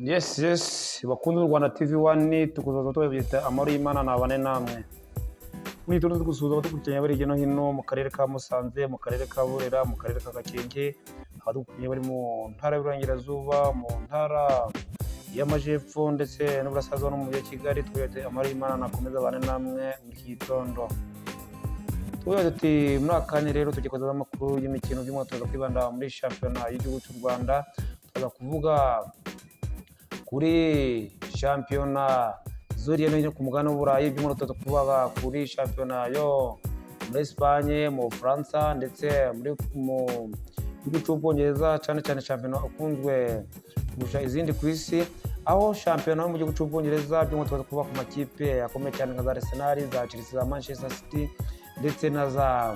Yes, bakunze u Rwanda TV1 tukuzaza tubabyita amaro y'Imana nabane namwe. Muri tuno tugusuza batukurikiranye bari hirya no hino mu karere ka Musanze, mu karere ka Burera, mu karere ka Gakenke, abadukurikiranye bari mu ntara y'Iburengerazuba, mu ntara y'Amajepfo ndetse n'Uburasirazuba no mu mujyi wa Kigali, twese amaro y'Imana nakomeza abane namwe muri iki gitondo. Tubaze ati muri akanya rero tugiye kuzaza amakuru y'imikino by'umwitozo kwibanda muri shampiyona y'igihugu cy'u Rwanda, tuza kuvuga kuri shampiyona zuriye no ku mugabane w'Uburayi by'umwitozo kubaga kuri shampiyona yo muri Espagne, mu Bufaransa ndetse mu gihugu cy'Ubwongereza, cyane cyane shampiyona ukunzwe kurusha izindi ku isi, aho shampiyona yo mu gihugu cy'Ubwongereza by'umwitozo kuba ku makipe akomeye cyane nka za Arsenal, za Chelsea, za Manchester City ndetse na za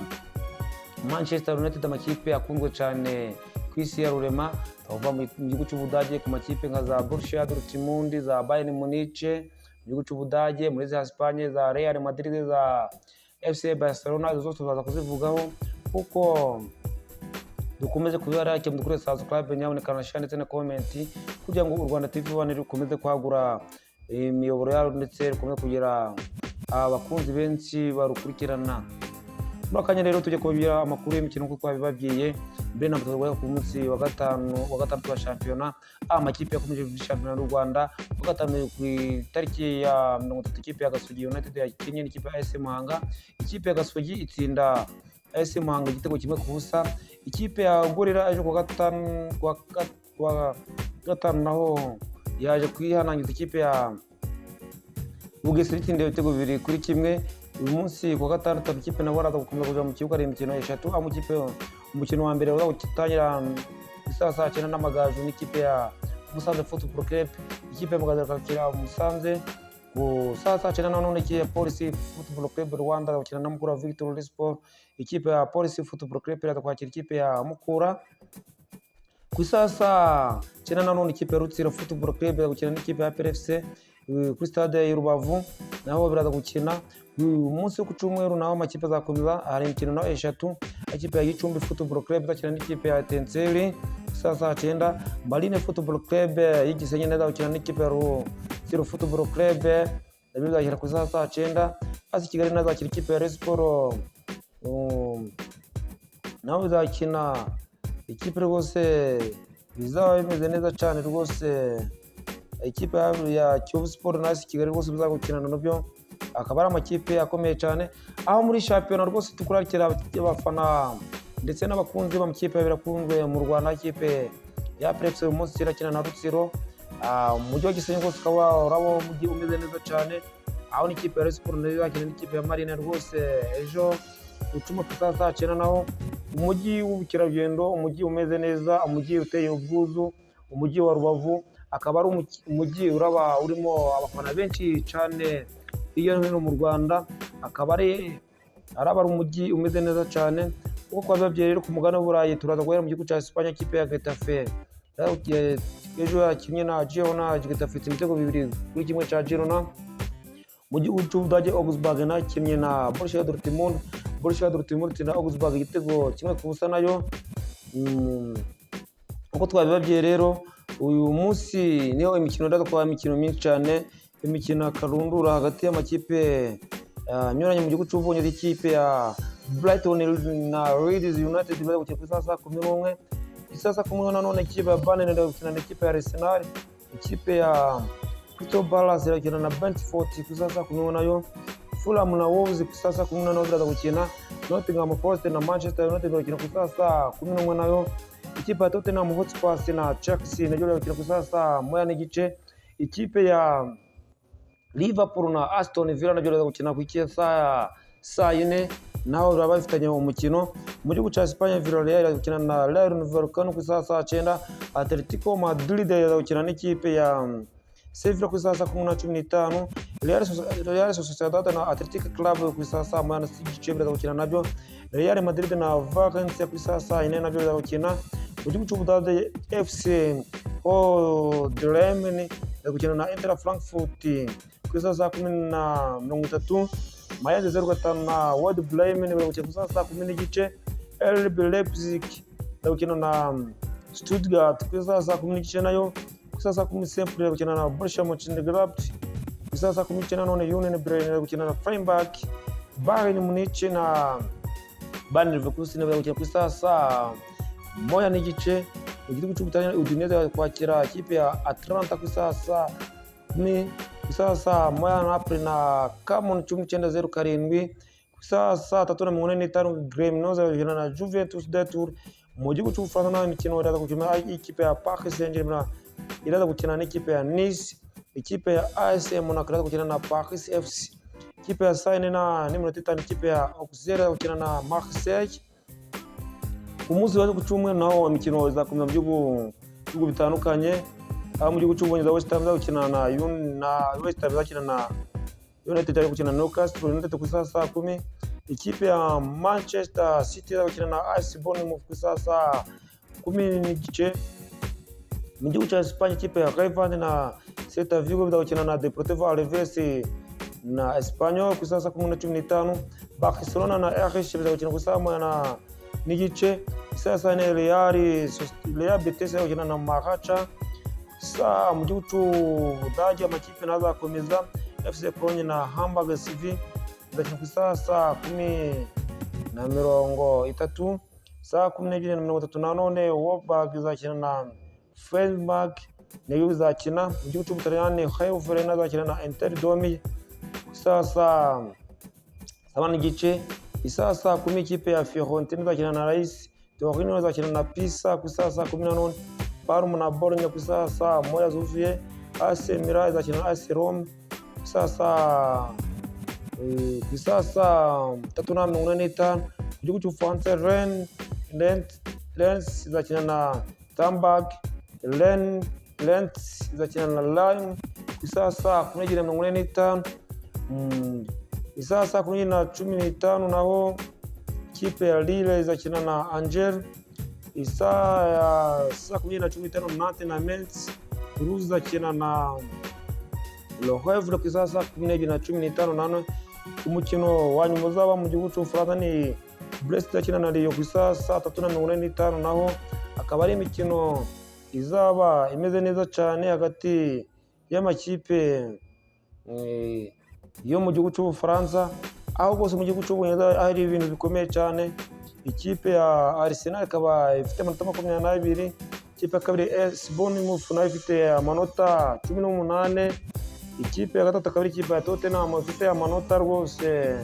Manchester United, amakipe akunzwe cyane ku isi ya rurema. Tuva mu gihugu cy'Ubudage ku makipe nka za Borussia Dortmund, za Bayern Munich mu gihugu cy'Ubudage, muri za Espagne za Real Madrid, za FC Barcelona, izo zose tuzaza kuzivugaho kuko dukomeze kubara cyane kuri subscribe nyaboneka na share ndetse na comment kugira ngo u Rwanda TV1 rukomeze kwagura imiyoboro yaro ndetse rukomeze kugira abakunzi benshi barukurikirana. Muri akanya rero tujye kubagira amakuru y'imikino nk'uko twabibabwiye mbere na mutwe ku munsi wa gatandatu wa shampiyona, amakipe yakomeje muri shampiyona y'u Rwanda. Ku gatanu ku itariki ya 30 ikipe ya Gasogi United yakinnye n'ikipe ya AS Muhanga. Ikipe ya Gasogi itsinda AS Muhanga igitego kimwe ku busa. Ikipe ya Gorira ejo ku gatanu naho yaje kwihanangiza ikipe ya Bugesera itsinda ibitego 2-1. Uyu munsi ku gatandatu ikipe na Waraza gukomeza kuja mu kibuga ari imikino eshatu, aho umukino wa mbere uzatangira saa 9 n'Amagaju n'ikipe ya Musanze Football Club. Ikipe ya Musanze kakira Musanze ku saa 9 none ikipe ya Police Football Club Rwanda gukina na Mukura Victory Sport. Ikipe ya Police Football Club irakwakira ikipe ya Mukura ku saa 9 none ikipe ya Rutsiro Football Club gukina n'ikipe ya PFC kuri stade ya Rubavu, naho biraza gukina umunsi wo ku cyumweru. Naho amakipe azakomeza hari imikino na eshatu, ikipe ya Gicumbi Football Club izakina n'ikipe ya Tenseri saa 9, Marine Football Club y'Igisenyi nayo izakina n'ikipe ya Rutsiro Football Club nayo izakina ku saa 9, hasi Kigali nayo izakina ikipe ya Rayon Sport naho izakina ikipe rwose bizaba bimeze neza cyane rwose. Ikipe ya Kiyovu Sport na Kigali rwose bizagukina nabyo, akaba ari amakipe akomeye cyane. Aho muri shampiyona rwose tukurarikira abafana ndetse n'abakunzi b'amakipe birakunzwe mu Rwanda. Ikipe ya PFC uyu munsi irakina na Rutsiro, umujyi wa Gisenyi rwose ukaba urabo umujyi umeze neza cyane, aho n'ikipe ya Rayon Sport nayo izakina n'ikipe ya Marine rwose ejo ucuma ku saa 9. Naho umujyi w'ubukerarugendo, umujyi umeze neza, umujyi uteye ubwuzu, umujyi wa Rubavu akaba ari umujyi uraba urimo abafana benshi cyane hirya no hino mu Rwanda, akaba ari umujyi umeze neza cyane. Uko twabibabwiye rero ku mugabane w'Uburayi turaza guhera mu gihugu cya Espagne. Ikipe ya Getafe ejo yakinnye na Girona, Getafe ibitego 2-1 cya Girona. Mu gihugu cy'Ubudage Augsburg nakinnye na Borussia Dortmund itsinda Augsburg igitego 1-0 nayo. Uko twabibabwiye rero uyu munsi niho imikino ndaza imikino myinshi cyane, imikino karundura hagati y'amakipe anyuranye mu gihugu cy'Ubwongereza. Ikipe ya Brighton na Leeds United baza gukina ku saa 11. Saa 11 nanone ikipe ya Burnley ndagukina na ikipe ya Arsenal. Ikipe ya Crystal Palace irakina na Brentford ku saa 11 nayo. Fulham na Wolves ku saa 11 nayo biraza gukina. Nottingham Forest na Manchester United barakina ku saa 11 nayo. Ikipe ya Tottenham Hotspur na Chelsea nayo irakina ku saa 1:30. Ikipe ya Liverpool na Aston Villa nayo iraza gukina ku saa 4, naho baba bafitanye umukino. Mu gihugu cya Espagne Villarreal irakina na Rayo Vallecano ku saa 9. Atletico Madrid iraza gukina n'ikipe ya Sevilla ku saa 10:15. Real Sociedad na Athletic Club ku saa 9:30 biraza gukina nabyo. Real Madrid na Valencia ku saa 4 nabyo biraza gukina. Mu gihugu cy'Ubudage FC Bremen gukina na Eintracht Frankfurt ku saa 10:30. Mainz 05 na Werder Bremen gukina ku saa 10:30. RB Leipzig gukina na Stuttgart ku saa 10:30 nayo. ku isaha 10 Sempre iri gukina na Borussia Mönchengladbach, ku isaha 10 nanone Union Berlin iri gukina na Freiburg, Bayern Munich na Bayer Leverkusen iri gukina ku isaha 1:30. Mu gihugu cy'Ubutaliyani Udinese kwakira ikipe ya Atalanta ku isaha 10, ku isaha 1 Napoli na Camon 19:07, ku isaha 3:45 Cremonese iri na Juventus de Turin. Mu gihugu cy'Ubufaransa naho imikino iraza gukina ikipe ya Paris Saint-Germain iraza gukina n'ikipe ya Nice, ikipe ya AS Monaco iraza gukina na Paris FC, ikipe ya Saint na n'iminota 5 ikipe ya Auxerre iraza gukina na Marseille. Umunsi wa cyumweru naho imikino izakomeza mu bihugu bitandukanye, aho mu gihugu cy'Ubwongereza West Ham izakina na West Ham izakina na United iri gukina na Newcastle United ku isaha 10, ikipe ya Manchester City izakina na AS Bournemouth ku isaha 10:30. Mu gihugu cya Espagne ikipe ya Levante na Celta Vigo izakina na Deportivo Alaves na Espanyol ku isaha 10:15. Barcelona na RS izakina ku isaha 1:30. Sasa ni Real Betis izakina na Maracha. Saa mu gihugu cy'Ubudage amakipe nazakomeza FC Cologne na Hamburg SV izakina ku isaha 10:30. Saa 12:30 nanone Wolfsburg izakina na Freiburg nayo izakina. Mu gihugu cy'Ubutaliyani Heidelberg izakina na Inter Domi ku isaha 7:30. Isaha 10 ikipe ya Fiorentina izakina na Lecce, Torino izakina na Pisa ku isaha 10 Parma na Bologna ku isaha 1 zuzuye, AC Milan izakina na AS Roma ku isaha 3:45. Mu gihugu cy'Ubufaransa Rennes izakina na Hamburg, Lens izakina na Lyon ku isaha 11:45. Isaha 11:15 naho ikipe ya Lille izakina na Angers. Isaha 11:15 Nantes na Metz, Toulouse izakina na Le Havre ku isaha 12:15 nano. Umukino wa nyuma uzaba mu gihugu cy'Ubufaransa ni Brest izakina na Lyon ku isaha 3:45 naho akaba ari imikino izaba imeze neza cyane hagati y'amakipe yo mu gihugu cy'Ubufaransa, aho bose mu gihugu cy'Ubwongereza hari ibintu bikomeye cyane. Ikipe ya Arsenal ikaba ifite amanota 22, ikipe ya kabiri AS Bournemouth nayo ifite amanota 18, ikipe ya gatatu akaba ari ikipe ya Tottenham ifite amanota rwose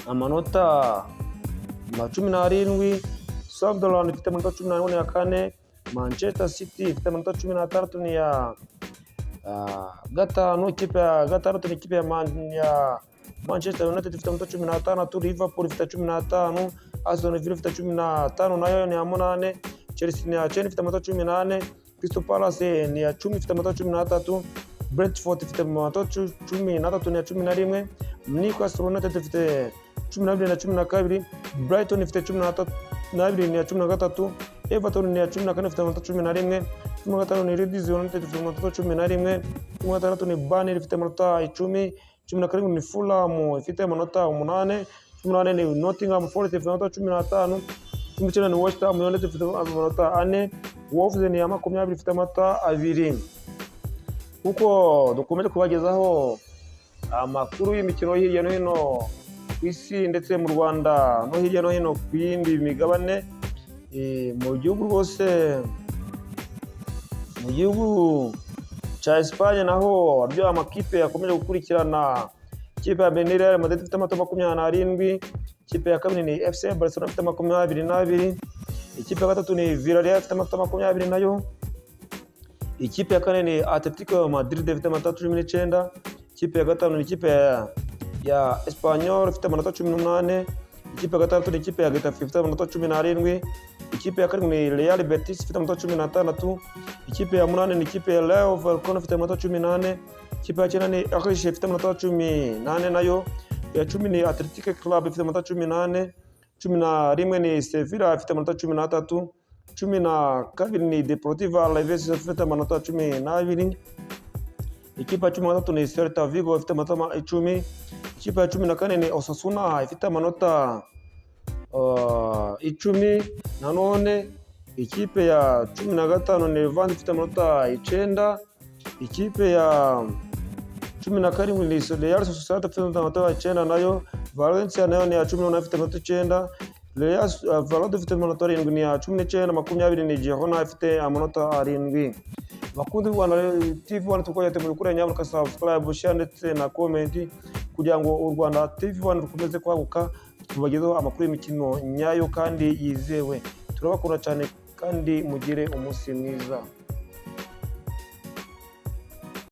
amanota 17, Sunderland ifite amanota 18 ya kane, Manchester City ifite amanota 16 ni ya gatanu, ikipe ya gatandatu ni ikipe ya Manchester United ifite amanota 15, Liverpool ifite 15, Aston Villa ifite 15 nayo ni ya 8, Chelsea ni ya 9 ifite amanota 18, Crystal Palace ni ya 10 ifite amanota 13, Brentford ifite amanota 13 ni ya 11, Newcastle United ifite 12 na 12, Brighton ifite 12 ni ya 13, Everton ni ya 14 ifite amanota 11, 15 ni Leeds United ifite amanota 11, 16 ni Burnley ifite amanota 10, 17 ni Fulham ifite amanota 8, 18 ni Nottingham Forest ifite amanota 15, 19 ni West Ham United ifite amanota 4, Wolves ni ya 20 ifite amanota 2. Kuko dukomeje kubagezaho amakuru y'imikino hirya no hino ku isi ndetse mu Rwanda no hirya no hino ku yindi migabane, mu gihugu rwose mu gihugu cya Espagne naho byo amakipe yakomeje gukurikirana. Ikipe ya Real Madrid ifite amanota 27, ikipe ya kabiri ni FC Barcelona ifite 22, ikipe ya gatatu ni Villarreal ifite amanota 20 nayo, ikipe ya kane ni Atletico Madrid ifite amanota 19, ikipe ya gatanu ni ikipe ya Espanyol ifite amanota 18, ikipe ya gatandatu ni ikipe ya Getafe ifite amanota 17, ikipe ya karindwi ni Real Betis ifite amanota 16, ikipe ya munani ni ikipe ya Rayo Vallecano ifite amanota 18, ikipe ya cyenda ni Ajax ifite amanota 18 nayo, iya 10 ni Athletic Club ifite amanota 18, 11 ni Sevilla ifite amanota 13, 12 ni Deportivo Alaves ifite amanota 12, ikipe ya 13 ni Celta Vigo ifite amanota 10, ikipe ya 14 ni Osasuna ifite amanota 10 nanone, ikipe ya 15 ni Levante ifite amanota 9, ikipe ya 17 ni Real Sociedad ifite amanota 9 nayo, Valencia nayo ni ya 18 ifite amanota 9, Real Valladolid ifite amanota 7 ni ya 19, 20 ni Girona ifite amanota 7. Bakunzi Rwanda TV 1 tukoye mu kuri nyamuka subscribe share ndetse na comment kugira ngo u Rwanda TV 1 rukomeze kwaguka, tubagezeho amakuru y'imikino nyayo kandi yizewe. Turabakunda cyane kandi mugire umunsi mwiza.